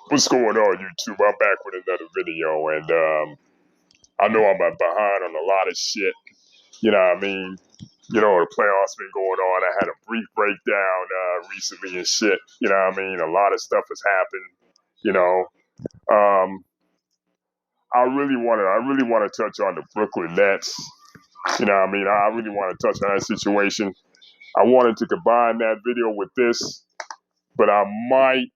What's going on, YouTube? I'm back with another video, and I know I'm behind on a lot of shit. You know what I mean? You know, the playoffs been going on. I had a brief breakdown recently and shit. You know what I mean? A lot of stuff has happened. You know, um, I really want to touch on the Brooklyn Nets. You know what I mean? I really want to touch on that situation. I wanted to combine that video with this, but I might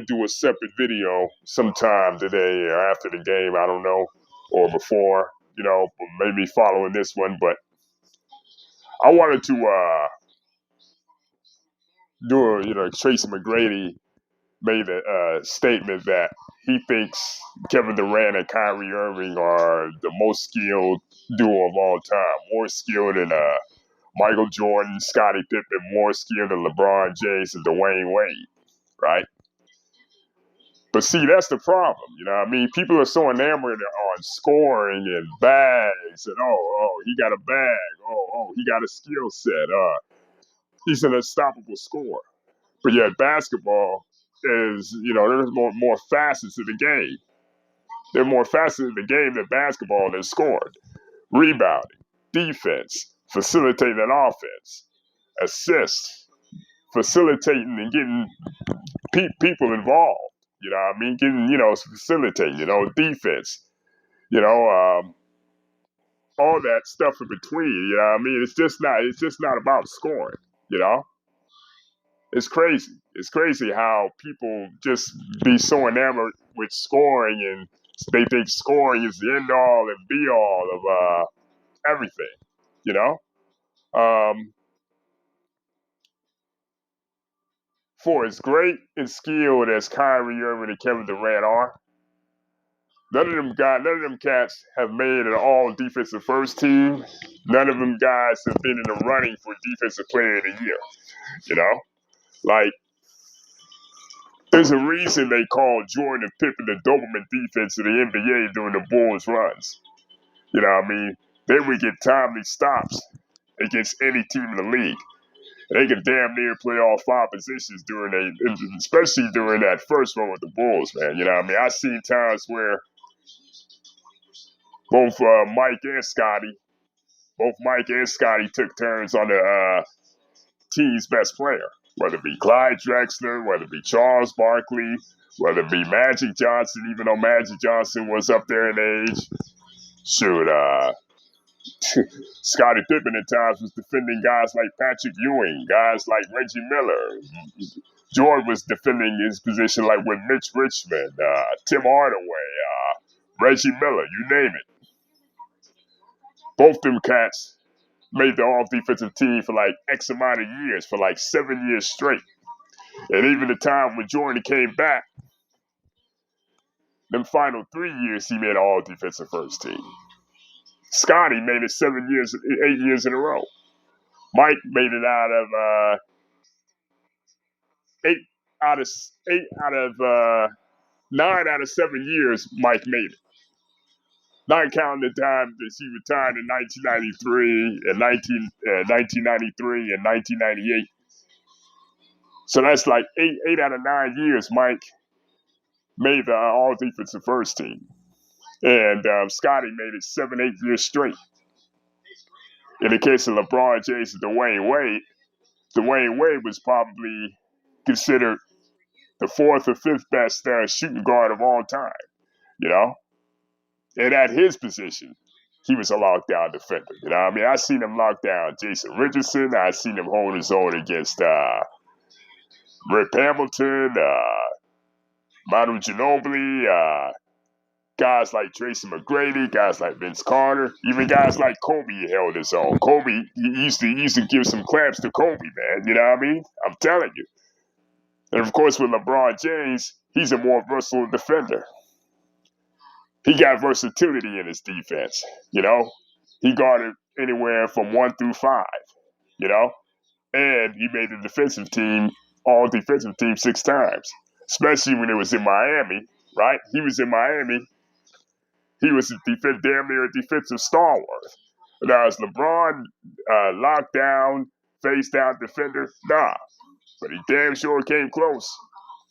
do a separate video sometime today or after the game, I don't know, or before, maybe following this one. But I wanted to Tracey McGrady made a statement that he thinks Kevin Durant and Kyrie Irving are the most skilled duo of all time, more skilled than Michael Jordan, Scottie Pippen, more skilled than LeBron James and DWade, right? But see, that's the problem. You know what I mean? People are so enamored on scoring and bags and, he got a bag. He got a skill set. He's an unstoppable scorer. But yet basketball is, there's more facets of the game. There are more facets of the game than basketball than scoring. Rebounding, defense, facilitating an offense, assist, facilitating and getting people involved. You know what I mean? Getting, facilitating, defense, all that stuff in between. You know what I mean? It's just not about scoring, you know? It's crazy. It's crazy how people just be so enamored with scoring and they think scoring is the end all and be all of everything, you know? For as great and skilled as Kyrie Irving and Kevin Durant are, none of them cats have made an all defensive first team. None of them guys have been in the running for defensive player of the year. You know, like there's a reason they call Jordan and Pippen the Doberman defense of the NBA during the Bulls runs. You know what I mean? They would get timely stops against any team in the league. They could damn near play all five positions especially during that first run with the Bulls, man. You know what I mean? I've seen times where both Mike and Scotty took turns on the team's best player, whether it be Clyde Drexler, whether it be Charles Barkley, whether it be Magic Johnson, even though Magic Johnson was up there in age. Shoot, Scottie Pippen at times was defending guys like Patrick Ewing, guys like Reggie Miller. Jordan was defending his position like with Mitch Richmond, Tim Hardaway, Reggie Miller, you name it. Both them cats made the all-defensive team for like X amount of years, for like 7 years straight. And even the time when Jordan came back, them final 3 years, he made all-defensive first team. Scotty made it 8 years in a row. Mike made it out of nine out of 7 years. Mike made it. Not counting the time that he retired in 1993 and 1993 and 1998. So that's like eight out of 9 years Mike made the all-defensive first team. And Scotty made it 7, 8 years straight. In the case of LeBron James and Dwayne Wade was probably considered the fourth or fifth best shooting guard of all time, you know? And at his position, he was a lockdown defender. You know what I mean? I seen him lock down Jason Richardson. I seen him hold his own against Rip Hamilton, Manu Ginobili, guys like Tracey McGrady, guys like Vince Carter, even guys like Kobe held his own. Kobe, he used to give some clamps to Kobe, man. You know what I mean? I'm telling you. And of course, with LeBron James, he's a more versatile defender. He got versatility in his defense, you know? He guarded anywhere from 1 through 5, you know? And he made the defensive team, all defensive team 6 times, especially when it was in Miami, right? He was in Miami. He was damn near a defensive stalwart. Now, is LeBron lockdown, face down defender? Nah. but he damn sure came close.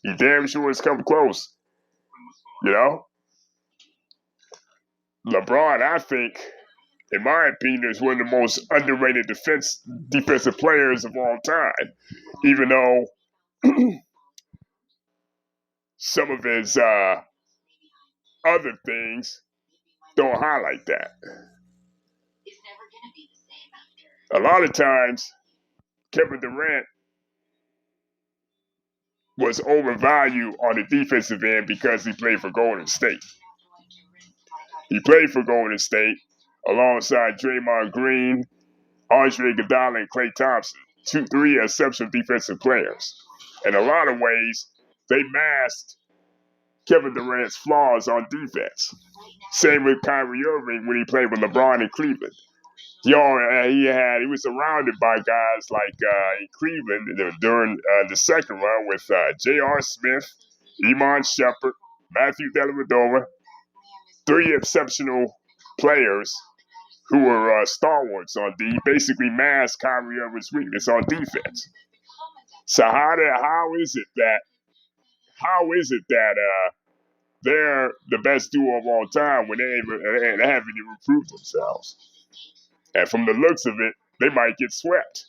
He damn sure has come close. You know? LeBron, I think, in my opinion, is one of the most underrated defensive players of all time. Even though some of his other things don't highlight that. A lot of times, Kevin Durant was overvalued on the defensive end because he played for Golden State. He played for Golden State alongside Draymond Green, Andre Iguodala, and Klay Thompson, three exceptional defensive players. In a lot of ways, they masked Kevin Durant's flaws on defense. Same with Kyrie Irving when he played with LeBron in Cleveland. He was surrounded by guys like in Cleveland during the second run with J.R. Smith, Iman Shumpert, Matthew Dellavedova, three exceptional players who were stalwarts on D, basically masked Kyrie Irving's weakness on defense. So how is it that they're the best duo of all time when they haven't even proved themselves? And from the looks of it, they might get swept.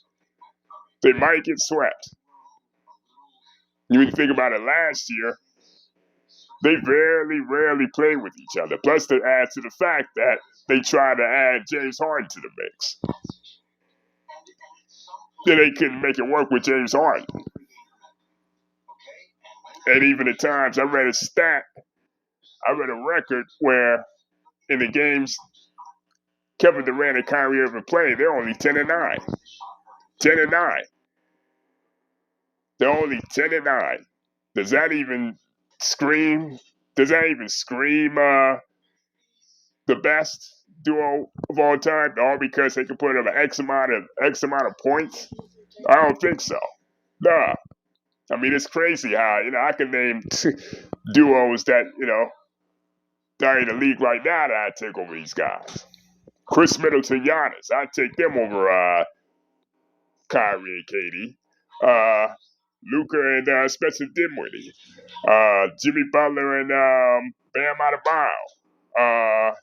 They might get swept. You think about it last year, they rarely played with each other. Plus, to add to the fact that they tried to add James Harden to the mix. Then they couldn't make it work with James Harden. And even at times, I read a record where in the games Kevin Durant and Kyrie Irving played, they're only 10-9. 10-9. They're only 10-9. Does that even scream the best duo of all time? All because they can put up an X amount of points? I don't think so. Nah. I mean, it's crazy how, I can name duos that, that are in the league right now that I'd take over these guys. Chris Middleton, Giannis, I'd take them over Kyrie and KD. Luka and Spencer Dinwiddie. Jimmy Butler and Bam Adebayo.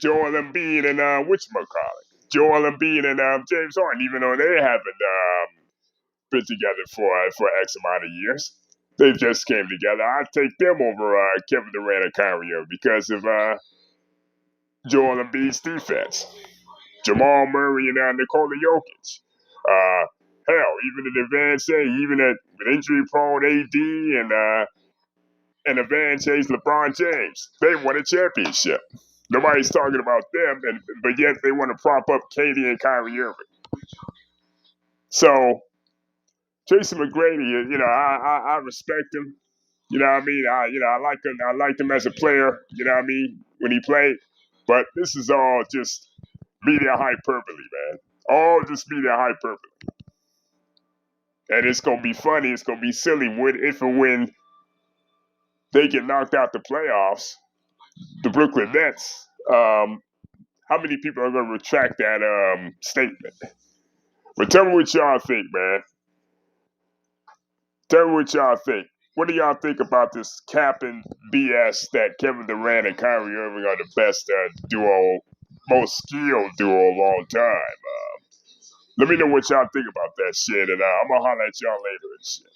Joel Embiid and whatchamacallit. Joel Embiid and James Harden, even though they haven't been together for X amount of years. They just came together. I'd take them over Kevin Durant and Kyrie Irving because of Joel Embiid's defense. Jamal Murray and Nikola Jokic. Hell, even at advanced age, even at injury-prone AD and advanced age LeBron James, they won a championship. Nobody's talking about them, but yet they want to prop up KD and Kyrie Irving. So, Tracey McGrady, I respect him. You know what I mean? I liked him as a player, when he played. But this is all just media hyperbole, man. All just media hyperbole. And it's gonna be funny, it's gonna be silly if and when they get knocked out the playoffs, the Brooklyn Nets, how many people are gonna retract that statement? But tell me what y'all think, man. Tell me what y'all think. What do y'all think about this capping BS that Kevin Durant and Kyrie Irving are the best duo, most skilled duo of all time? Let me know what y'all think about that shit, and I'm gonna holler at y'all later and shit.